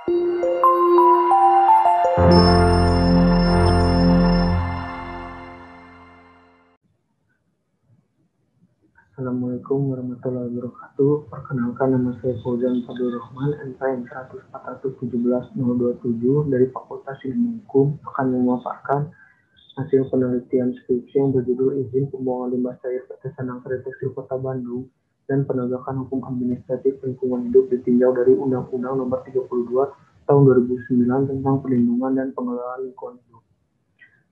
Assalamualaikum warahmatullahi wabarakatuh. Perkenalkan, nama saya Fauzan Fadlur Rahman, NPM 1417027 dari Fakultas Ilmu Hukum, akan memaparkan hasil penelitian skripsi yang berjudul Izin Pembuangan Limbah Cair PT Sanang-Sari Tekstil Kota Bandung dan Penegakan Hukum Administratif Lingkungan Hidup ditinjau dari Undang-Undang Nomor 32 Tahun 2009 tentang Perlindungan dan Pengelolaan Lingkungan Hidup.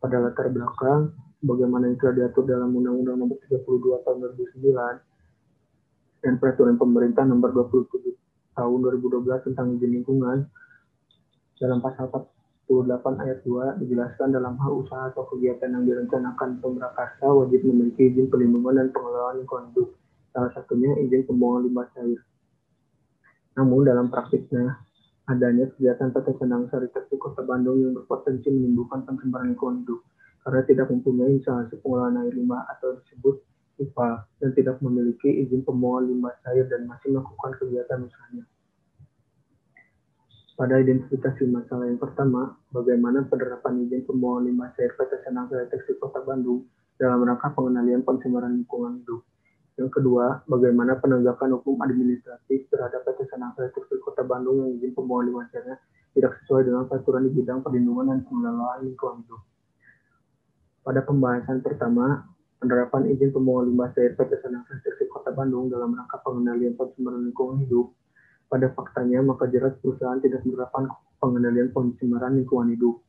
Pada latar belakang, bagaimana yang telah diatur dalam Undang-Undang Nomor 32 Tahun 2009 dan Peraturan Pemerintah Nomor 27 Tahun 2012 tentang izin lingkungan, dalam pasal 48 ayat 2 dijelaskan dalam hal usaha atau kegiatan yang direncanakan pemrakarsa wajib memiliki izin perlindungan dan pengelolaan lingkungan hidup, salah satunya izin pembuangan limbah cair. Namun dalam praktiknya, adanya kegiatan PT Sanang-Sari Tekstil Kota Bandung yang berpotensi menimbulkan pencemaran lingkungan hidup karena tidak mempunyai instalasi pengolahan air limbah atau disebut IPA dan tidak memiliki izin pembuangan limbah cair dan masih melakukan kegiatan usahanya. Pada identifikasi masalah yang pertama, bagaimana penerapan izin pembuangan limbah cair PT Sanang-Sari Tekstil Kota Bandung dalam rangka pengendalian pencemaran lingkungan hidup. Yang kedua, bagaimana penegakan hukum administratif terhadap PT Sanang-Sari Tekstil Kota Bandung yang izin pembuangan limbah cairnya tidak sesuai dengan peraturan di bidang perlindungan dan pengelolaan lingkungan hidup. Pada pembahasan pertama, penerapan izin pembuangan limbah cair PT Sanang-Sari Tekstil Kota Bandung dalam rangka pengendalian pencemaran lingkungan hidup. Pada faktanya, maka jelas perusahaan tidak menerapkan pengendalian pencemaran lingkungan hidup.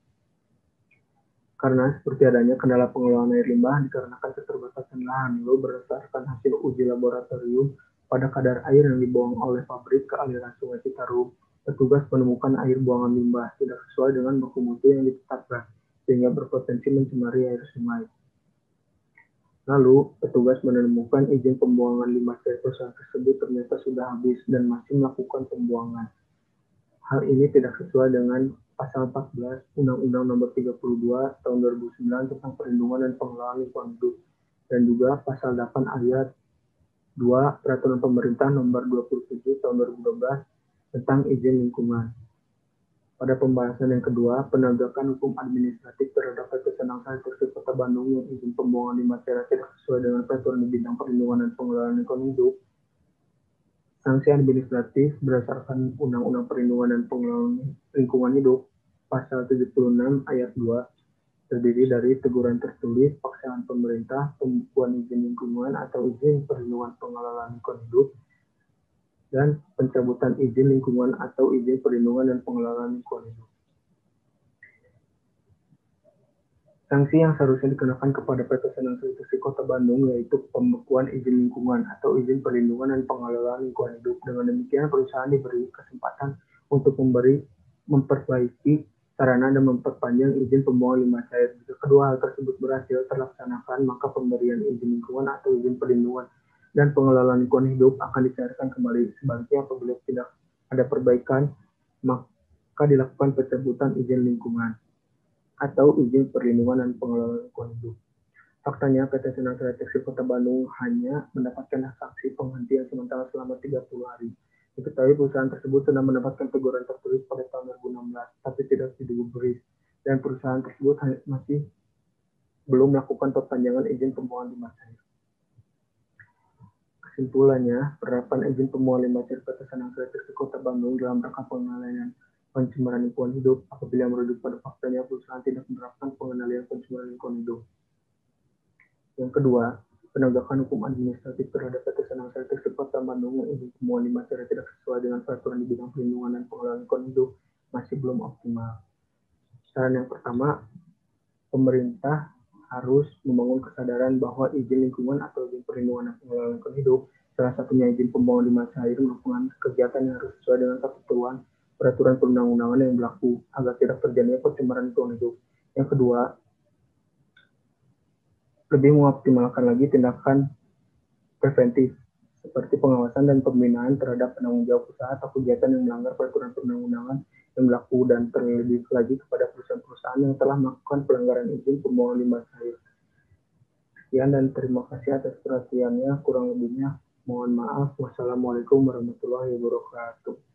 Karena seperti adanya kendala pengelolaan air limbah dikarenakan keterbatasan lahan, lalu berdasarkan hasil uji laboratorium pada kadar air yang dibuang oleh pabrik ke aliran Sungai Citarum, petugas menemukan air buangan limbah tidak sesuai dengan baku mutu yang ditetapkan, sehingga berpotensi mencemari air sungai. Lalu, petugas menemukan izin pembuangan limbah cair perusahaan tersebut ternyata sudah habis dan masih melakukan pembuangan. Hal ini tidak sesuai dengan Pasal 14 Undang-Undang Nomor 32 Tahun 2009 tentang Perlindungan dan Pengelolaan Lingkungan Hidup dan juga Pasal 8 Ayat 2 Peraturan Pemerintah Nomor 27 Tahun 2012 tentang izin lingkungan. Pada pembahasan yang kedua, penegakan hukum administratif terhadap PT Sanang-Sari Tekstil Kota Bandung yang izin pembuangan limbah cair tidak sesuai dengan peraturan di bidang perlindungan dan pengelolaan lingkungan hidup. Sanksi administratif berdasarkan Undang-Undang Perlindungan dan Pengelolaan Lingkungan Hidup, Pasal 76 Ayat 2, terdiri dari teguran tertulis, paksaan pemerintah, pembukuan izin lingkungan atau izin perlindungan pengelolaan lingkungan hidup, dan pencabutan izin lingkungan atau izin perlindungan dan pengelolaan lingkungan hidup. Sanksi yang seharusnya dikenakan kepada PT Sanang-Sari Tekstil Kota Bandung yaitu pembekuan izin lingkungan atau izin perlindungan dan pengelolaan lingkungan hidup. Dengan demikian, perusahaan diberi kesempatan untuk memperbaiki sarana dan memperpanjang izin pembuangan limbah cair. Jika kedua hal tersebut berhasil terlaksanakan, maka pemberian izin lingkungan atau izin perlindungan dan pengelolaan lingkungan hidup akan dicairkan kembali. Sebaliknya, apabila tidak ada perbaikan, maka dilakukan pencabutan izin lingkungan atau izin perlindungan dan pengelolaan lingkungan hidup. Faktanya, PT Sanang-Sari Tekstil Kota Bandung hanya mendapatkan sanksi penghentian sementara selama 30 hari. Diketahui perusahaan tersebut sudah mendapatkan teguran tertulis pada tahun 2016, tapi tidak digubris, dan perusahaan tersebut masih belum melakukan perpanjangan izin pembuangan limbah cair. Kesimpulannya, penerapan izin pembuangan limbah cair PT Sanang-Sari Tekstil Kota Bandung dalam rangka pengendalian pencemaran lingkungan hidup apabila merujuk pada faktanya perusahaan tidak menerapkan pengendalian pencemaran lingkungan hidup. Yang kedua, penegakan hukum administratif terhadap PT Sanang-Sari Tekstil Kota Bandung yang izin pembuangan limbah cair tidak sesuai dengan peraturan di bidang perlindungan dan pengelolaan lingkungan hidup masih belum optimal. Saran yang pertama, pemerintah harus membangun kesadaran bahwa izin lingkungan atau izin perlindungan dan pengelolaan lingkungan hidup, salah satunya izin pembuangan limbah cair, merupakan kegiatan yang harus sesuai dengan ketentuan peraturan perundang-undangan yang berlaku agar tidak terjadinya pencemaran lingkungan hidup. Yang kedua, lebih mengoptimalkan lagi tindakan preventif seperti pengawasan dan pembinaan terhadap penanggung jawab usaha atau kegiatan yang melanggar peraturan perundang-undangan yang berlaku dan terlebih lagi kepada perusahaan-perusahaan yang telah melakukan pelanggaran izin pembuangan limbah cair. Sekian dan terima kasih atas perhatiannya. Kurang lebihnya mohon maaf. Wassalamualaikum warahmatullahi wabarakatuh.